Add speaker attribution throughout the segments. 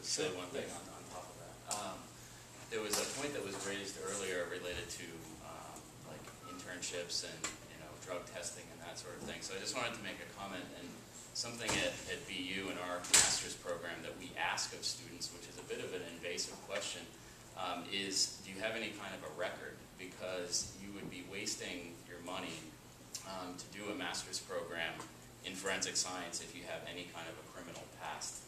Speaker 1: say one thing on top of that. There was a point that was raised earlier related to like internships and drug testing and that sort of thing. So I just wanted to make a comment, and something at BU in our master's program that we ask of students, which is a bit of an invasive question, is do you have any kind of a record? Because you would be wasting your money to do a master's program in forensic science if you have any kind of a criminal past.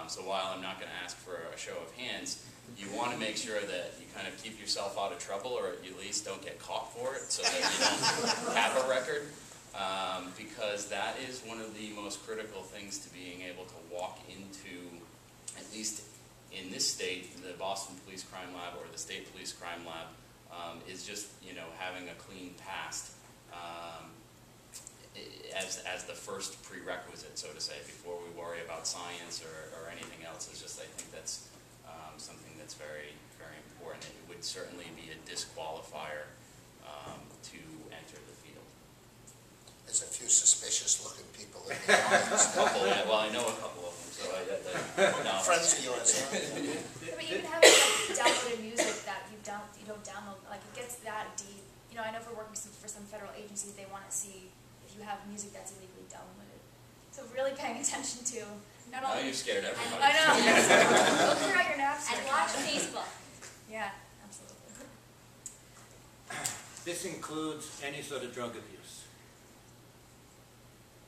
Speaker 1: So while I'm not going to ask for a show of hands, you want to make sure that you kind of keep yourself out of trouble, or at least don't get caught for it, so that you don't have a record, because that is one of the most critical things to being able to walk into, at least in this state, the Boston Police Crime Lab or the State Police Crime Lab, is just having a clean past as the first prerequisite, so to say, before we worry about science or anything else. It's just, I think that's something that's very, very important. It would certainly be a disqualifier to enter the field.
Speaker 2: There's a few suspicious-looking people in the audience.
Speaker 1: Yeah, well, I know a couple of them, so no.
Speaker 2: Friends of yours, huh?
Speaker 3: But even having like downloaded music that you don't download, like it gets that deep. I know if we're working for some federal agencies, they want to see if you have music that's illegally downloaded. So really paying attention to not only.
Speaker 1: Now you scared everybody.
Speaker 3: I know. Go clear out your Napster.
Speaker 4: And watch Facebook.
Speaker 3: Yeah, absolutely.
Speaker 5: This includes any sort of drug abuse.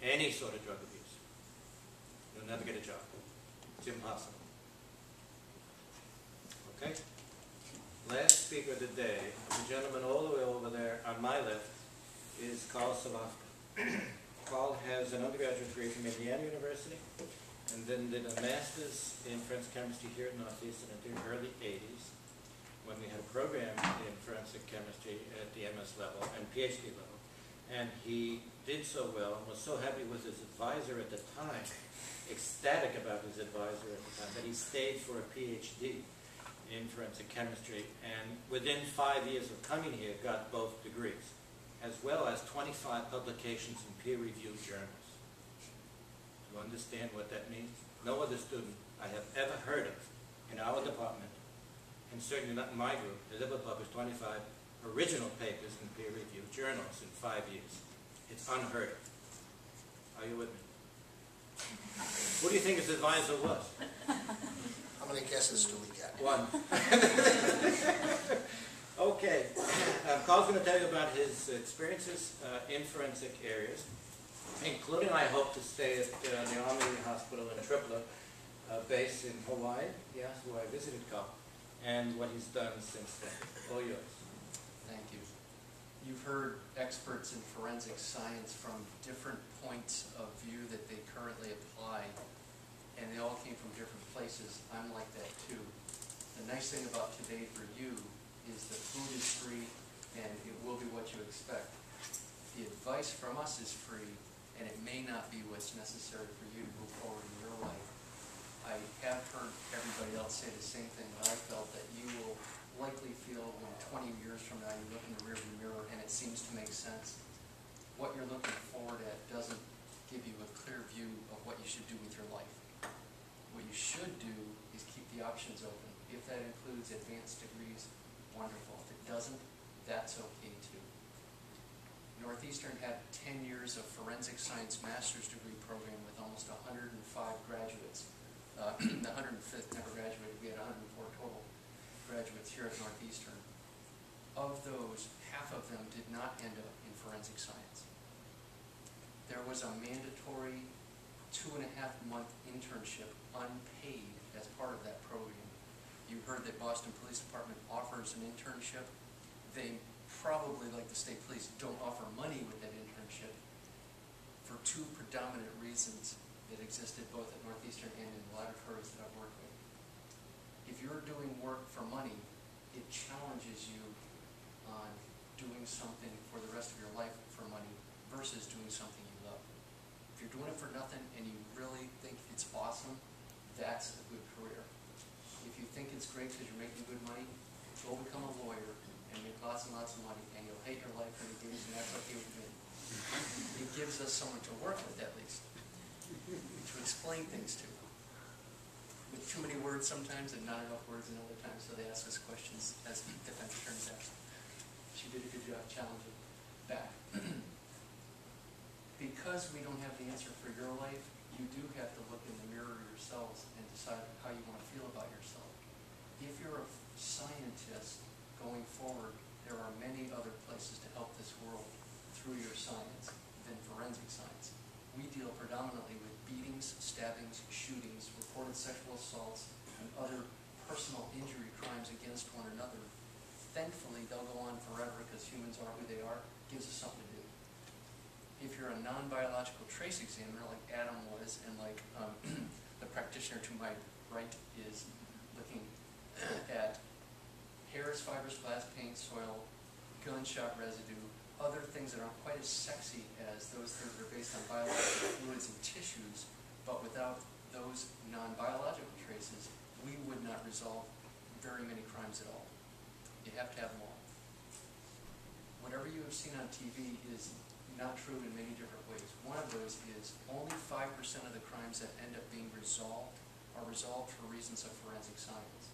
Speaker 5: Any sort of drug abuse. You'll never get a job. It's impossible. Okay? Last speaker of the day, the gentleman all the way over there on my left, is Carl Salafka. Carl has an undergraduate degree from Indiana University, and then did a master's in forensic chemistry here at Northeastern in the early 80s, when we had a program in forensic chemistry at the MS level and PhD level. And he did so well and was so happy with his advisor at the time, ecstatic about his advisor at the time, that he stayed for a PhD in forensic chemistry, and within 5 years of coming here got both degrees, as well as 25 publications in peer-reviewed journals. Do you understand what that means? No other student I have ever heard of in our department, and certainly not in my group, has ever published 25 original papers in peer-reviewed journals in 5 years. It's unheard of. Are you with me? Who do you think his advisor was?
Speaker 2: How many guesses do we get?
Speaker 5: One. Okay. Carl's going to tell you about his experiences in forensic areas, including, I hope, to stay at the Army Hospital in Tripoli, base in Hawaii. Yes, where I visited Carl, and what he's done since then. All yours.
Speaker 6: Thank you. You've heard experts in forensic science from different points of view that they currently apply, and they all came from different places. I'm like that too. The nice thing about today for you is the food is free, and it will be what you expect. The advice from us is free, and it may not be what's necessary for you to move forward in your life. I have heard everybody else say the same thing, but I felt that you will likely feel when 20 years from now you look in the rearview mirror and it seems to make sense. What you're looking forward at doesn't give you a clear view of what you should do with your life. What you should do is keep the options open. If that includes advanced degrees, wonderful. If it doesn't, that's okay too. Northeastern had 10 years of forensic science master's degree program with almost 105 graduates. The 105th never graduated. We had 104 total graduates here at Northeastern. Of those, half of them did not end up in forensic science. There was a mandatory 2.5-month internship unpaid as part of that program. You heard that Boston Police Department offers an internship. They probably, like the state police, don't offer money with that internship for two predominant reasons that existed both at Northeastern and in the laboratories that I've worked with. If you're doing work for money, it challenges you on doing something for the rest of your life for money versus doing something you love. If you're doing it for nothing and you really think it's awesome, that's a good career. If you think it's great because you're making good money, go become a lawyer and make lots and lots of money, and you'll hate your life when it begins, and that's okay with me. It gives us someone to work with, at least, to explain things to. With too many words sometimes and not enough words in other times, so they ask us questions as defense attorneys ask. She did a good job challenging back. Because we don't have the answer for your life, you do have to look in the mirror yourselves and decide how you want to feel about yourself. If you're a scientist going forward, there are many other places to help this world through your science than forensic science. We deal predominantly with beatings, stabbings, shootings, reported sexual assaults, and other personal injury crimes against one another. Thankfully, they'll go on forever because humans are who they are. Gives us something to do. If you're a non-biological trace examiner like Adam was, and like the practitioner to my right is looking at hairs, fibers, glass, paint, soil, gunshot residue, other things that aren't quite as sexy as those things that are based on biological fluids and tissues, but without those non-biological traces, we would not resolve very many crimes at all. You have to have them all. Whatever you have seen on TV is not true in many different ways. One of those is only 5% of the crimes that end up being resolved are resolved for reasons of forensic science.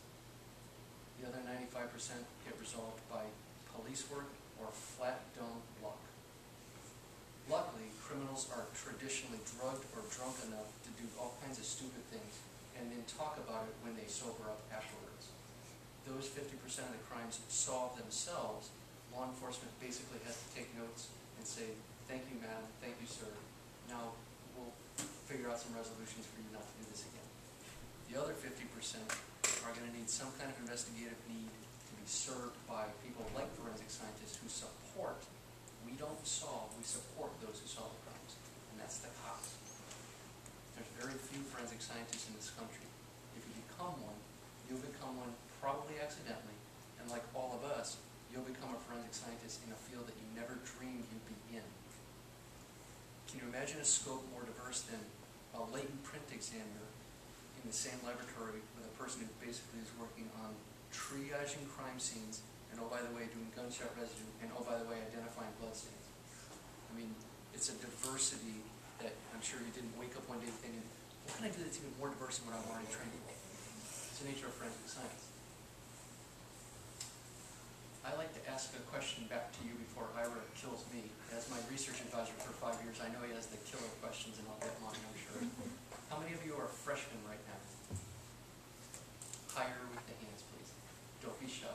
Speaker 6: The other 95% get resolved by police work or flat dumb luck. Luckily, criminals are traditionally drugged or drunk enough to do all kinds of stupid things and then talk about it when they sober up afterwards. Those 50% of the crimes solved themselves, law enforcement basically has to take notes and say, thank you, madam, thank you, sir. Now we'll figure out some resolutions for you not to do this again. The other 50% are going to need some kind of investigative need to be served by people like forensic scientists who support, we don't solve, we support those who solve the crimes, and that's the cops. There's very few forensic scientists in this country. If you become one, you'll become one probably accidentally, and like all of us, you'll become a forensic scientist in a field that you never dreamed you'd be in. Can you imagine a scope more diverse than a latent print examiner in the same laboratory with a person who basically is working on triaging crime scenes, and oh, by the way, doing gunshot residue, and oh, by the way, identifying bloodstains? I mean, it's a diversity that I'm sure you didn't wake up one day thinking, what can I do that's even more diverse than what I'm already trained in? It's the nature of forensic science. I like to ask a question back to you before Ira kills me. As my research advisor for 5 years, I know he has the killer questions, and I'll get mine, I'm sure. How many of you are freshmen right now? Higher with the hands, please. Don't be shy.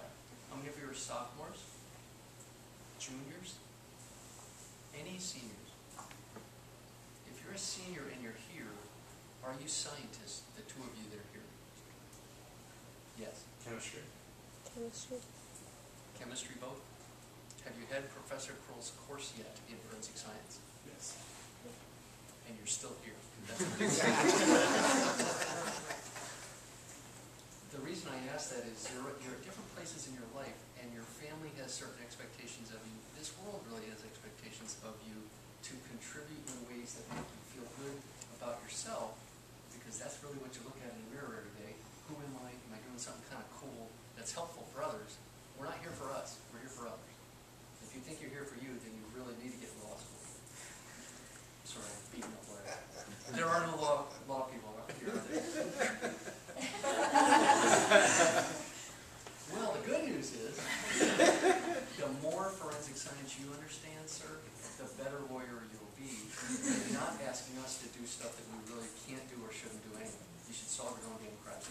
Speaker 6: How many of you are sophomores? Juniors? Any seniors? If you're a senior and you're here, are you scientists, the two of you that are here? Yes.
Speaker 4: Chemistry.
Speaker 7: Chemistry.
Speaker 6: Chemistry both? Have you had Professor Kroll's course yet in forensic science?
Speaker 4: Yes.
Speaker 6: And you're still here. The reason I ask that is you're at different places in your life, and your family has certain expectations of you. This world really has expectations of you to contribute in ways that make you feel good about yourself, because that's really what you look at in the mirror every day. Who am I? Am I doing something kind of cool that's helpful for others? We're not here for us. We're here for others. If you think you're here for you, then you really need to get to law school. Sorry, I'm beating up lawyers. There are no law people up here, are there? Well, the good news is, the more forensic science you understand, sir, the better lawyer you'll be. You're not asking us to do stuff that we really can't do or shouldn't do anyway. You should solve your own damn crimes.